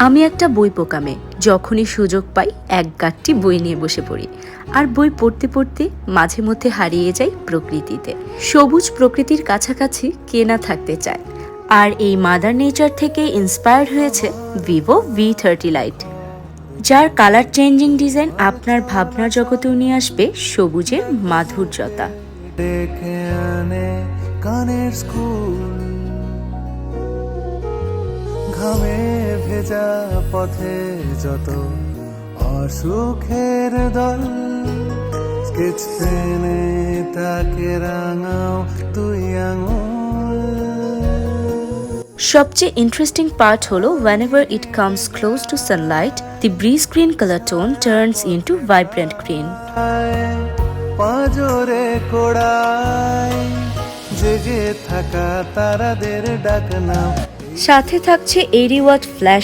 আমি একটা বই পোকা মেয়ে। যখনই সুযোগ পাই এক গাঁটটি বই নিয়ে বসে পড়ি। আর বই পড়তে পড়তে মাঝে মধ্যে হারিয়ে যাই প্রকৃতিতে। সবুজ প্রকৃতির কাছাকাছি কে না থাকতে চায়। আর এই মাদার নেচার থেকে ইন্সপায়ার্ড হয়েছে ভিভো V30 লাইট, যার কালার চেঞ্জিং ডিজাইন আপনার ভাবনার জগতেও নিয়ে আসবে সবুজের মাধুর্যতা। ডেকে আনে কানের স্কুল, ঘামে ভেজা পথে যত অসুখের দল, স্কেচ পেনে তাকে রাঙাও তুই আঙুল। সবচেয়ে ইন্টারেস্টিং পার্ট হলো whenever it comes close to sunlight, the breeze green color tone turns into vibrant green. পাঁজরে কোড়াই জেগে থাকা তারাদের ডাক নাও। সাথে থাকছে 80 ওয়াট ফ্ল্যাশ